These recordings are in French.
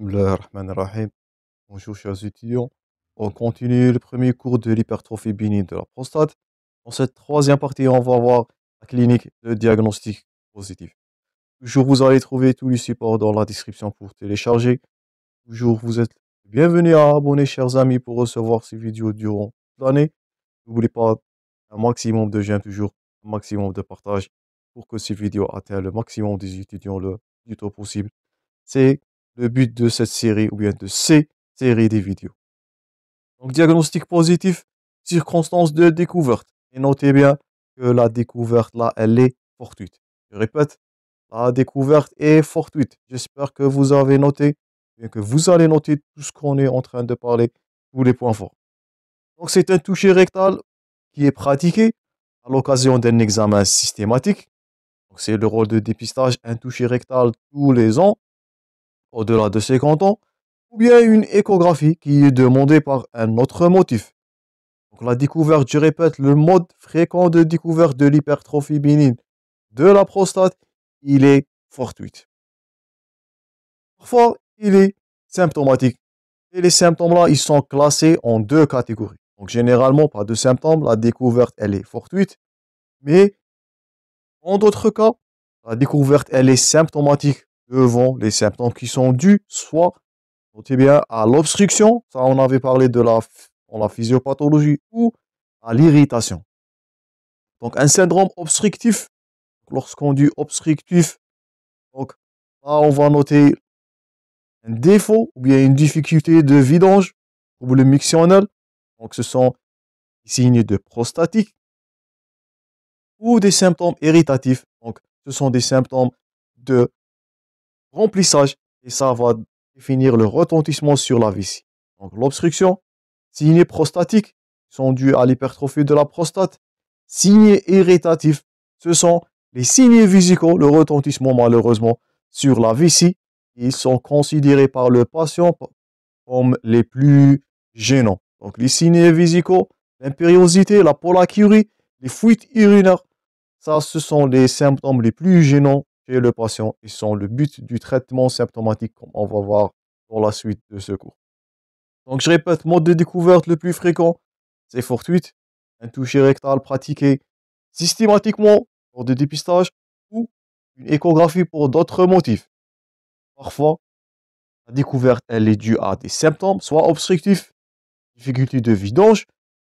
Bismillahirrahmanirrahim. Bonjour chers étudiants. On continue le premier cours de l'hypertrophie bénigne de la prostate. Dans cette troisième partie, on va voir la clinique de diagnostic positif. Toujours, vous allez trouver tous les supports dans la description pour télécharger. Toujours, vous êtes bienvenus à abonner, chers amis, pour recevoir ces vidéos durant l'année. N'oubliez pas un maximum de j'aime, toujours un maximum de partage pour que ces vidéos atteignent le maximum des étudiants le plus tôt possible. C'est le but de cette série ou bien de ces séries des vidéos. Donc, diagnostic positif, circonstances de découverte. Et notez bien que la découverte là, elle est fortuite. Je répète, la découverte est fortuite. J'espère que vous avez noté, bien que vous allez noter tout ce qu'on est en train de parler, tous les points forts. Donc, c'est un toucher rectal qui est pratiqué à l'occasion d'un examen systématique. Donc, c'est le rôle de dépistage, un toucher rectal tous les ans au-delà de 50 ans, ou bien une échographie qui est demandée par un autre motif. Donc la découverte, je répète, le mode fréquent de découverte de l'hypertrophie bénigne de la prostate, il est fortuit. Parfois, il est symptomatique. Et les symptômes-là, ils sont classés en deux catégories. Donc généralement, pas de symptômes, la découverte, elle est fortuite. Mais en d'autres cas, la découverte, elle est symptomatique devant les symptômes qui sont dus soit, notez bien, à l'obstruction, ça on avait parlé de la physiopathologie, ou à l'irritation. Donc un syndrome obstructif, lorsqu'on dit obstructif, donc là on va noter un défaut ou bien une difficulté de vidange, trouble mictionnel, donc ce sont des signes de prostatique, ou des symptômes irritatifs, donc ce sont des symptômes de remplissage, et ça va définir le retentissement sur la vessie. Donc l'obstruction, signes prostatiques sont dus à l'hypertrophie de la prostate. Signes irritatifs, ce sont les signes vésicaux, le retentissement malheureusement sur la vessie. Ils sont considérés par le patient comme les plus gênants. Donc les signes vésicaux, l'impériosité, la pollakiurie, les fuites urinaires, ça ce sont les symptômes les plus gênants chez le patient. Ils sont le but du traitement symptomatique, comme on va voir dans la suite de ce cours. Donc je répète, mode de découverte le plus fréquent, c'est fortuite, un toucher rectal pratiqué systématiquement pour des dépistages ou une échographie pour d'autres motifs. Parfois, la découverte, elle est due à des symptômes, soit obstructifs, difficultés de vidange,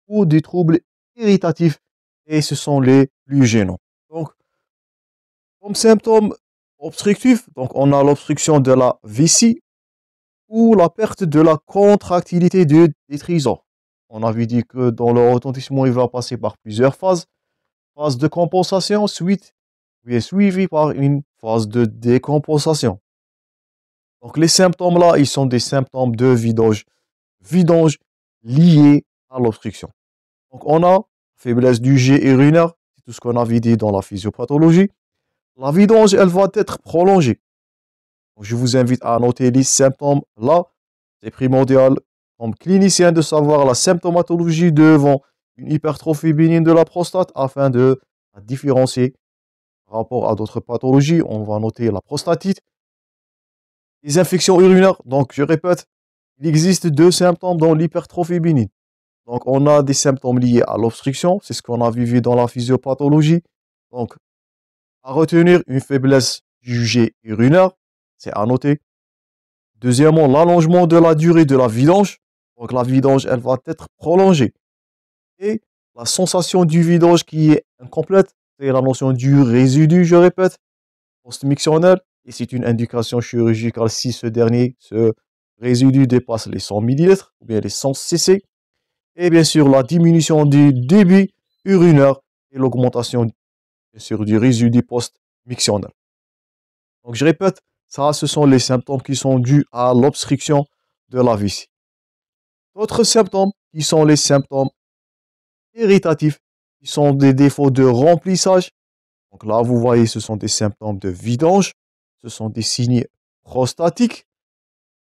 ou des troubles irritatifs, et ce sont les plus gênants. Donc, comme symptômes obstructifs, donc on a l'obstruction de la vessie ou la perte de la contractilité du détrisor. On avait dit que dans le retentissement, il va passer par plusieurs phases. Phase de compensation, suivie par une phase de décompensation. Donc les symptômes là, ils sont des symptômes de vidange liés à l'obstruction. Donc on a faiblesse du jet urinaire, c'est tout ce qu'on avait dit dans la physiopathologie. La vidange, elle va être prolongée. Donc, je vous invite à noter les symptômes là. C'est primordial comme clinicien de savoir la symptomatologie devant une hypertrophie bénigne de la prostate afin de la différencier par rapport à d'autres pathologies. On va noter la prostatite. Les infections urinaires, donc je répète, il existe deux symptômes dans l'hypertrophie bénigne. Donc on a des symptômes liés à l'obstruction, c'est ce qu'on a vu dans la physiopathologie. Donc à retenir une faiblesse du jet urinaire, c'est à noter. Deuxièmement, l'allongement de la durée de la vidange. Donc la vidange, elle va être prolongée. Et la sensation du vidange qui est incomplète, c'est la notion du résidu, je répète, post-mictionnel. Et c'est une indication chirurgicale si ce résidu dépasse les 100 millilitres ou bien les 100 cc. Et bien sûr, la diminution du débit urinaire et l'augmentation bien sûr, du résidu post-mictionnel. Donc je répète, ça, ce sont les symptômes qui sont dus à l'obstruction de la vessie. D'autres symptômes qui sont les symptômes irritatifs, qui sont des défauts de remplissage. Donc là, vous voyez, ce sont des symptômes de vidange, ce sont des signes prostatiques.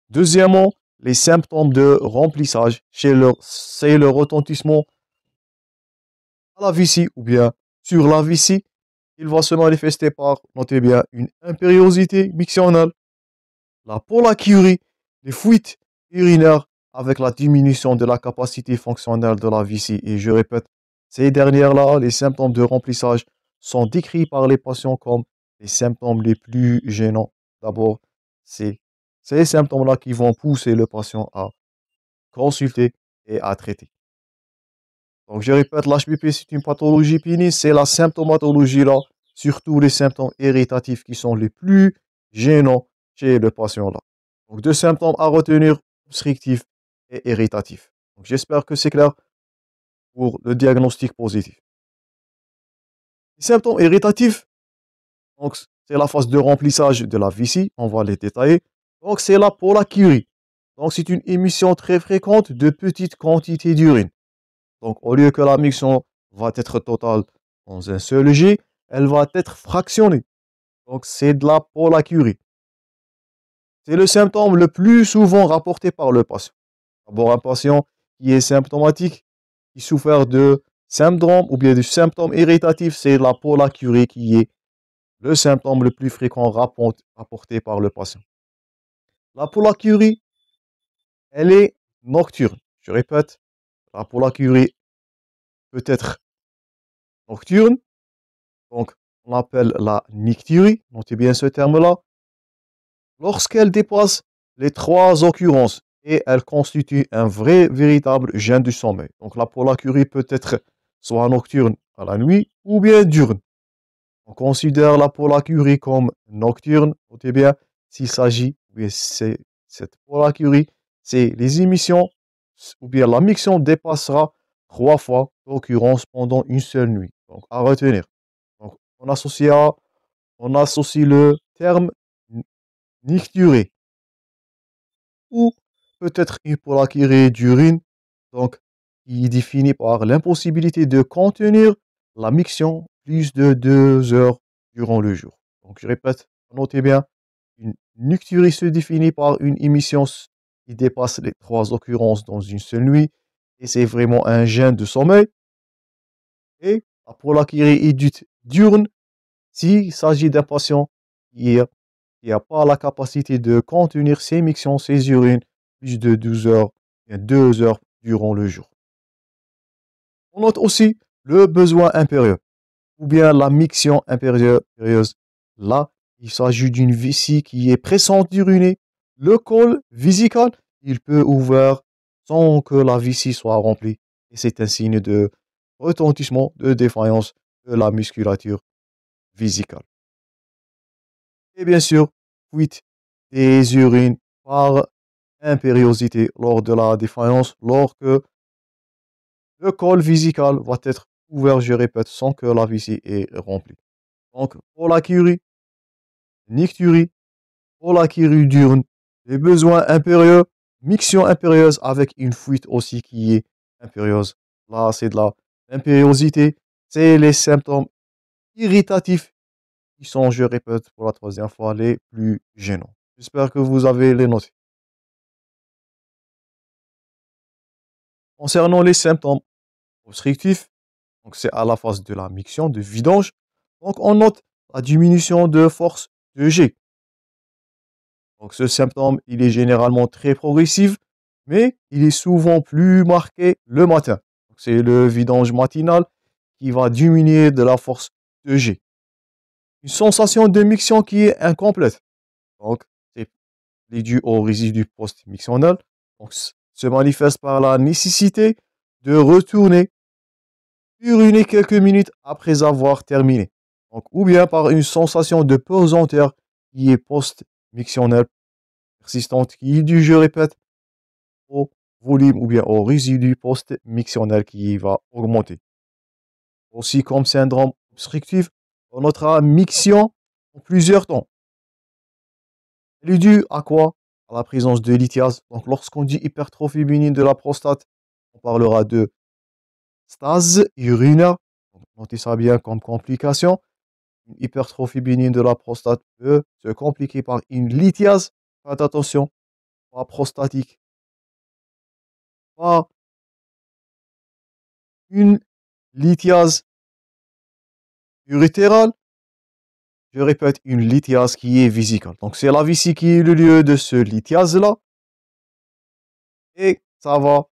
Deuxièmement, les symptômes de remplissage, c'est le retentissement à la vessie ou bien sur la vessie. Il va se manifester par, notez bien, une impériosité mictionnale, la pollakiurie les fuites urinaires avec la diminution de la capacité fonctionnelle de la vessie. Et je répète, ces dernières-là, les symptômes de remplissage, sont décrits par les patients comme les symptômes les plus gênants. D'abord, c'est ces symptômes-là qui vont pousser le patient à consulter et à traiter. Donc, je répète, l'HPP, c'est une pathologie pénible, c'est la symptomatologie là, surtout les symptômes irritatifs qui sont les plus gênants chez le patient là. Donc, deux symptômes à retenir, obstructif et irritatif. Donc, j'espère que c'est clair pour le diagnostic positif. Les symptômes irritatifs, donc, c'est la phase de remplissage de la vessie, on va les détailler. Donc, c'est la pollakiurie. Donc, c'est une émission très fréquente de petites quantités d'urine. Donc, au lieu que la mixtion va être totale dans un seul jet, elle va être fractionnée. Donc, c'est de la pollakiurie. C'est le symptôme le plus souvent rapporté par le patient. D'abord, un patient qui est symptomatique, qui souffre de syndrome ou bien de symptômes irritatifs, c'est la pollakiurie qui est le symptôme le plus fréquent rapporté par le patient. La pollakiurie, elle est nocturne. Je répète, la pollakiurie peut être nocturne. Donc, on appelle la nicturie, notez bien ce terme-là, lorsqu'elle dépasse les 3 occurrences et elle constitue un véritable gène du sommeil. Donc, la pollakiurie peut être soit nocturne à la nuit ou bien diurne. On considère la pollakiurie comme nocturne, notez bien, s'il s'agit, oui, c'est cette pollakiurie, c'est les émissions ou bien la mixtion dépassera 3 fois l'occurrence pendant une seule nuit. Donc, à retenir. Donc, on associe le terme nicturé ou peut-être une pollakiurie d'urine, donc qui est définie par l'impossibilité de contenir la mixtion plus de 2 heures durant le jour. Donc, je répète, notez bien, une nicturie se définit par une émission qui dépasse les 3 occurrences dans une seule nuit, et c'est vraiment un gène de sommeil. Et la pollakiurie est dite diurne s'il s'agit d'un patient qui n'a pas la capacité de contenir ses mictions, ses urines, plus de 12 heures, 2 heures durant le jour. On note aussi le besoin impérieux, ou bien la miction impérieuse. Là, il s'agit d'une vessie qui est pressante d'uriner. Le col vésical, il peut ouvrir sans que la vessie soit remplie. Et c'est un signe de retentissement, de défaillance de la musculature vésicale. Et bien sûr, fuite des urines par impériosité lors de la défaillance, lorsque le col vésical va être ouvert, je répète, sans que la vessie est remplie. Donc, pollakiurie, nicturie, pollakiurie diurne, les besoins impérieux, miction impérieuse avec une fuite aussi qui est impérieuse. Là, c'est de la impériosité, c'est les symptômes irritatifs qui sont, je répète pour la 3e fois, les plus gênants. J'espère que vous avez les notés. Concernant les symptômes obstructifs, donc c'est à la phase de la miction, de vidange, donc on note la diminution de force de jet. Donc ce symptôme, il est généralement très progressif, mais il est souvent plus marqué le matin. C'est le vidange matinal qui va diminuer de la force de jet. Une sensation de miction qui est incomplète. Donc, c'est dû au résidu post-mictionnel. Donc, se manifeste par la nécessité de retourner uriner quelques minutes après avoir terminé. Donc, ou bien par une sensation de pesanteur qui est post-mictionnelle persistante, qui est due, je répète, au volume ou bien au résidu post-mictionnel qui va augmenter. Aussi, comme syndrome obstructif, on notera miction en plusieurs temps. Elle est due à quoi? À la présence de lithiase. Donc, lorsqu'on dit hypertrophie bénigne de la prostate, on parlera de stase urinaire. Notez ça bien comme complication. Une hypertrophie bénigne de la prostate peut se compliquer par une lithiase. Faites attention, pas prostatique, pas une lithiase urétérale. Je répète, une lithiase qui est vésicale. Donc, c'est la vessie qui est le lieu de ce lithiase-là. et ça va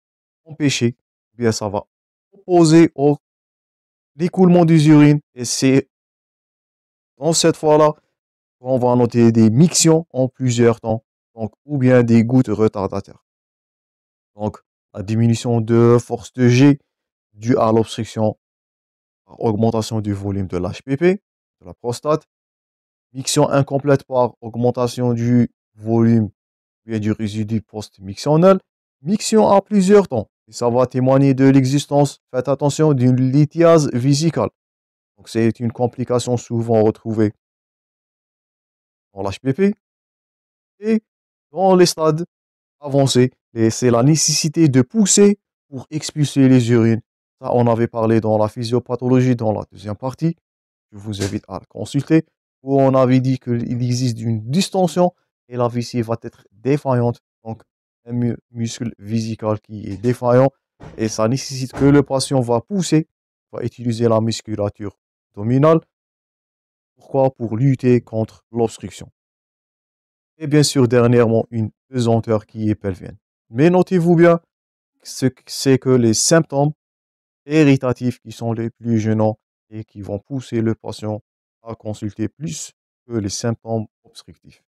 empêcher, ou bien ça va opposer au l'écoulement des urines. Et c'est dans cette fois-là qu'on va noter des mictions en plusieurs temps, donc, ou bien des gouttes retardataires. Donc, la diminution de force de G due à l'obstruction par augmentation du volume de l'HPP, de la prostate, miction incomplète par augmentation du volume bien du résidu post-mictionnel, miction à plusieurs temps. Et ça va témoigner de l'existence, faites attention, d'une lithiase vésicale. Donc, c'est une complication souvent retrouvée dans l'HPP et dans les stades avancés. Et c'est la nécessité de pousser pour expulser les urines. Ça, on avait parlé dans la physiopathologie dans la deuxième partie. Je vous invite à la consulter, où on avait dit qu'il existe une distension et la vessie va être défaillante. Donc, un muscle vésical qui est défaillant et ça nécessite que le patient va pousser, va utiliser la musculature abdominale. Pourquoi? Pour lutter contre l'obstruction. Et bien sûr, dernièrement, une pesanteur qui est pelvienne. Mais notez-vous bien, c'est que les symptômes irritatifs qui sont les plus gênants et qui vont pousser le patient à consulter plus que les symptômes obstructifs.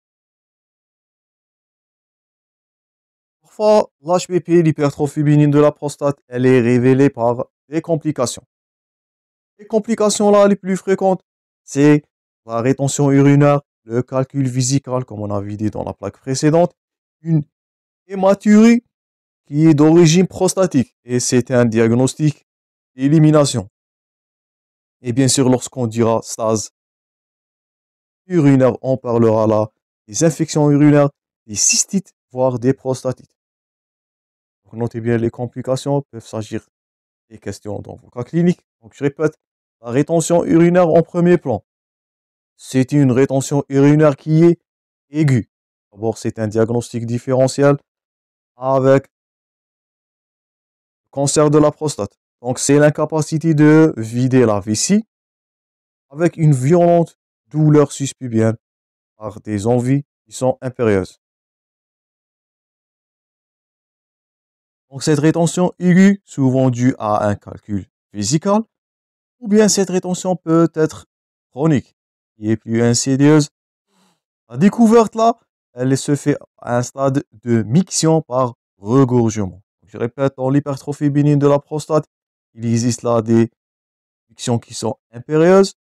Parfois, l'HPP, l'hypertrophie bénigne de la prostate, elle est révélée par des complications. Les complications là les plus fréquentes, c'est la rétention urinaire, le calcul vésical, comme on avait dit dans la plaque précédente, une hématurie qui est d'origine prostatique. Et c'est un diagnostic d'élimination. Et bien sûr, lorsqu'on dira stase urinaire, on parlera là des infections urinaires, des cystites, voire des prostatites. Donc, notez bien les complications peuvent s'agir des questions dans vos cas cliniques. Donc, je répète, la rétention urinaire en premier plan. C'est une rétention urinaire qui est aiguë. D'abord, c'est un diagnostic différentiel avec cancer de la prostate. Donc, c'est l'incapacité de vider la vessie avec une violente douleur suspubienne par des envies qui sont impérieuses. Donc, cette rétention aiguë, souvent due à un calcul vésical, ou bien cette rétention peut être chronique, qui est plus insidieuse. La découverte là, elle se fait à un stade de miction par regorgement. Je répète, dans l'hypertrophie bénigne de la prostate, il existe là des mictions qui sont impérieuses.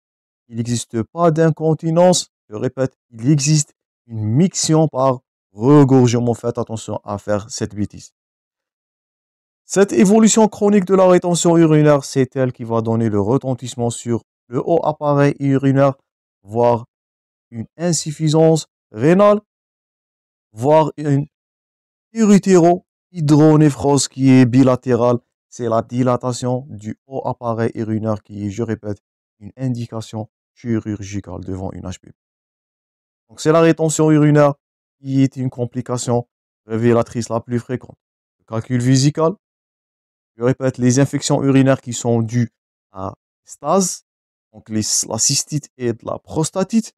Il n'existe pas d'incontinence. Je répète, il existe une miction par regorgement. Faites attention à faire cette bêtise. Cette évolution chronique de la rétention urinaire, c'est elle qui va donner le retentissement sur le haut appareil urinaire, voire une insuffisance rénale, voire une urétéro-hydronéphrose qui est bilatérale. C'est la dilatation du haut appareil urinaire qui est, je répète, une indication chirurgicale devant une HPP. Donc c'est la rétention urinaire qui est une complication révélatrice la plus fréquente. Le calcul vésical, je répète, les infections urinaires qui sont dues à stase, donc la cystite et de la prostatite,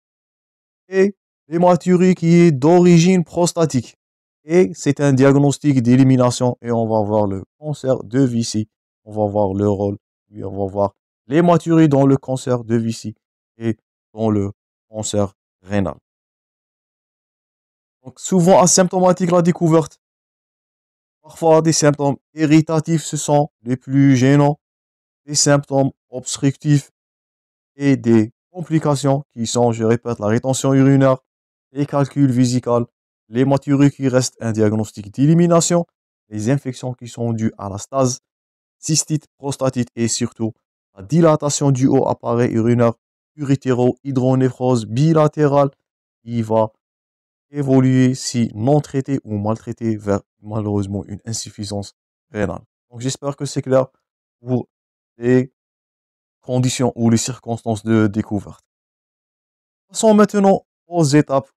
et l'hématurie qui est d'origine prostatique. Et c'est un diagnostic d'élimination et on va voir le cancer de vessie, on va voir le rôle, puis on va voir l'hématurie dans le cancer de vessie et dans le cancer rénal. Donc souvent asymptomatique la découverte. Parfois des symptômes irritatifs, ce sont les plus gênants, des symptômes obstructifs et des complications qui sont, je répète, la rétention urinaire, les calculs vésicales, l'hématurie qui reste un diagnostic d'élimination, les infections qui sont dues à la stase, cystite, prostatite et surtout la dilatation du haut appareil urinaire, urétéro-hydronéphrose bilatérale qui va évoluer si non traitée ou maltraitée vers malheureusement une insuffisance rénale. Donc j'espère que c'est clair pour les conditions ou les circonstances de découverte. Passons maintenant aux étapes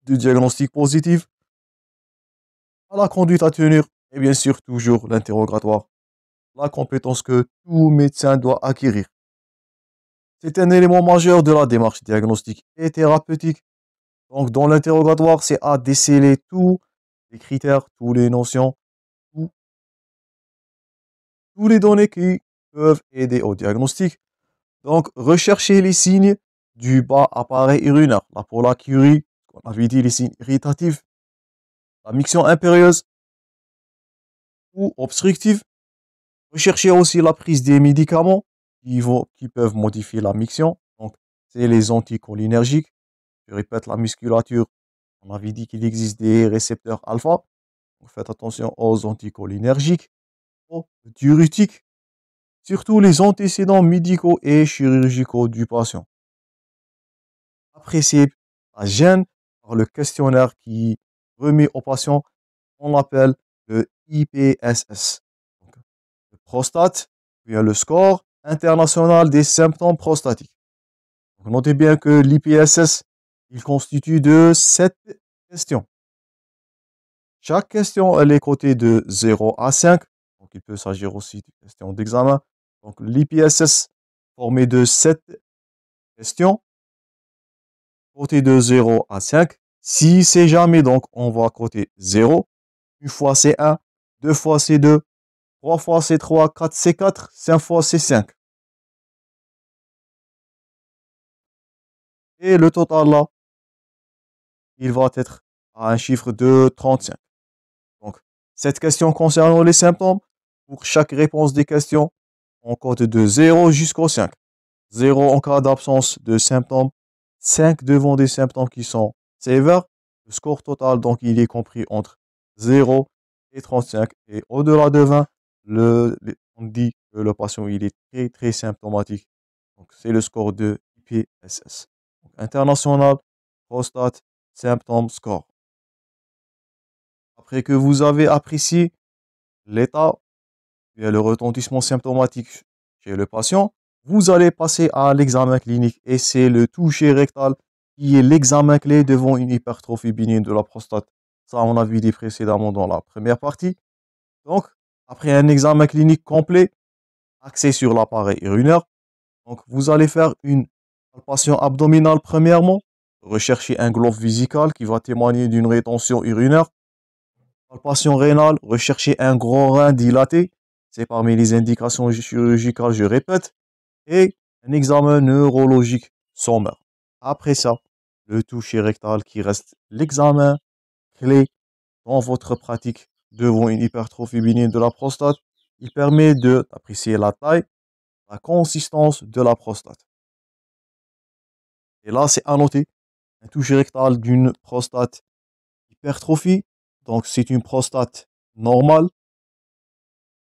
du diagnostic positif, à la conduite à tenir et bien sûr toujours l'interrogatoire, la compétence que tout médecin doit acquérir. C'est un élément majeur de la démarche diagnostique et thérapeutique. Donc dans l'interrogatoire, c'est à déceler tous les critères, toutes les notions, tous les données qui peuvent aider au diagnostic. Donc, recherchez les signes du bas appareil urinaire, la polacurie, on avait dit les signes irritatifs, la miction impérieuse ou obstructive. Recherchez aussi la prise des médicaments qui peuvent modifier la miction. Donc, c'est les anticholinergiques. Je répète, la musculature, on avait dit qu'il existe des récepteurs alpha. Donc, faites attention aux anticholinergiques, aux diurétiques, surtout les antécédents médicaux et chirurgicaux du patient. Appréciez la gêne par le questionnaire qui remet au patient, on l'appelle le IPSS. Donc, le prostate, bien le score international des symptômes prostatiques. Donc, notez bien que l'IPSS, il constitue de 7 questions. Chaque question, elle est cotée de 0 à 5. Donc, il peut s'agir aussi de questions d'examen. Donc, l'IPSS formé de 7 questions, cotée de 0 à 5. Si c'est jamais, donc, on va coter 0. Une fois c'est 1, deux fois c'est 2, 3 fois c'est 3, 4 c'est 4, 5 fois c'est 5. Et le total là, il va être à un chiffre de 35. Donc, cette question concernant les symptômes, pour chaque réponse des questions, on compte de 0 jusqu'au 5. 0 en cas d'absence de symptômes, 5 devant des symptômes qui sont sévères. Le score total, donc, il est compris entre 0 et 35. Et au-delà de 20, on dit que le patient il est très, très symptomatique. Donc, c'est le score de IPSS. Donc, international, prostate, symptômes, score. Après que vous avez apprécié l'état et le retentissement symptomatique chez le patient, vous allez passer à l'examen clinique et c'est le toucher rectal qui est l'examen clé devant une hypertrophie bénigne de la prostate. Ça, on a vu dit précédemment dans la première partie. Donc, après un examen clinique complet, axé sur l'appareil urinaire, donc vous allez faire une palpation abdominale premièrement, rechercher un globe vésical qui va témoigner d'une rétention urinaire. Palpation rénale, rechercher un gros rein dilaté, c'est parmi les indications chirurgicales, je répète, et un examen neurologique sommaire. Après ça, le toucher rectal qui reste l'examen clé dans votre pratique devant une hypertrophie bénigne de la prostate. Il permet d'apprécier la taille, la consistance de la prostate. Et là, c'est à noter, un toucher rectal d'une prostate hypertrophie, donc c'est une prostate normale,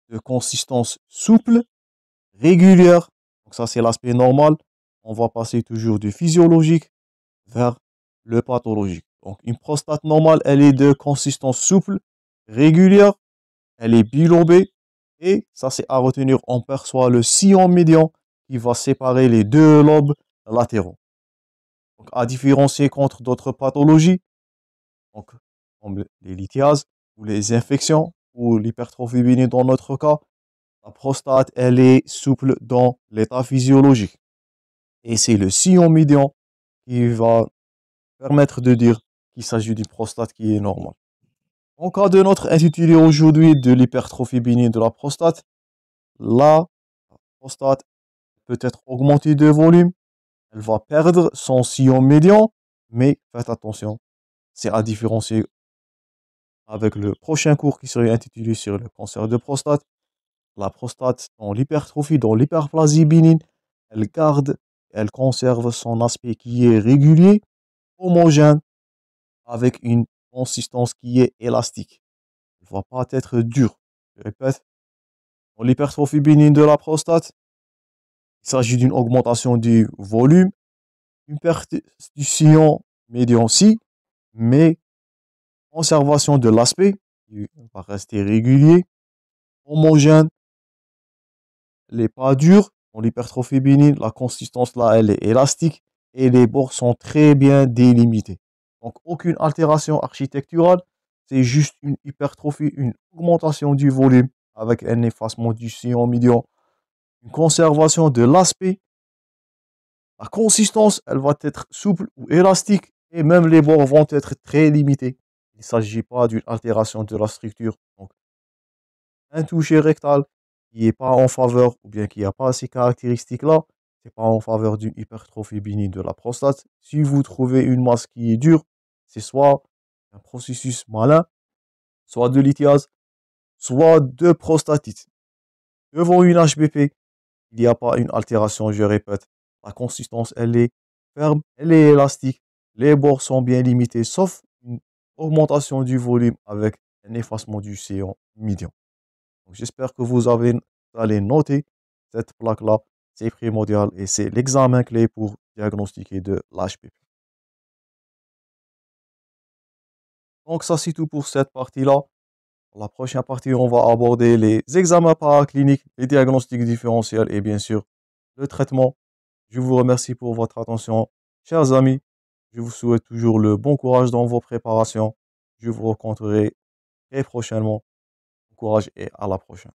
de consistance souple, régulière. Donc ça, c'est l'aspect normal. On va passer toujours du physiologique vers le pathologique. Donc une prostate normale, elle est de consistance souple, régulière, elle est bilobée. Et ça, c'est à retenir, on perçoit le sillon médian qui va séparer les deux lobes latéraux. Donc à différencier contre d'autres pathologies, donc comme les lithiases ou les infections ou l'hypertrophie bénigne dans notre cas, la prostate, elle est souple dans l'état physiologique. Et c'est le sillon médian qui va permettre de dire qu'il s'agit d'une prostate qui est normale. En cas de notre intitulé aujourd'hui de l'hypertrophie bénigne de la prostate, la prostate peut être augmentée de volume, elle va perdre son sillon médian, mais faites attention, c'est à différencier avec le prochain cours qui serait intitulé sur le cancer de prostate. La prostate, dans l'hypertrophie, dans l'hyperplasie bénigne, elle garde, elle conserve son aspect qui est régulier, homogène, avec une consistance qui est élastique. Elle ne va pas être dure. Je répète, dans l'hypertrophie bénigne de la prostate, il s'agit d'une augmentation du volume, une perte du sillon médian aussi, mais conservation de l'aspect, qui va rester régulier, homogène, elle n'est pas dure. Dans l'hypertrophie bénigne, la consistance là, elle est élastique et les bords sont très bien délimités. Donc, aucune altération architecturale, c'est juste une hypertrophie, une augmentation du volume avec un effacement du sillon médian, une conservation de l'aspect. La consistance, elle va être souple ou élastique et même les bords vont être très limités. Il ne s'agit pas d'une altération de la structure. Donc, un toucher rectal qui n'est pas en faveur ou bien qui n'a pas ces caractéristiques-là, c'est pas en faveur d'une hypertrophie bénigne de la prostate. Si vous trouvez une masse qui est dure, c'est soit un processus malin, soit de lithiase, soit de prostatite. Devant une HBP, il n'y a pas une altération, je répète. La consistance, elle est ferme, elle est élastique. Les bords sont bien limités, sauf une augmentation du volume avec un effacement du sillon médian. Donc, j'espère que allez noter cette plaque-là. C'est primordial et c'est l'examen clé pour diagnostiquer de l'HPP. Donc, ça, c'est tout pour cette partie-là. Dans la prochaine partie, on va aborder les examens paracliniques, les diagnostics différentiels et bien sûr le traitement. Je vous remercie pour votre attention. Chers amis, je vous souhaite toujours le bon courage dans vos préparations. Je vous rencontrerai très prochainement. Bon courage et à la prochaine.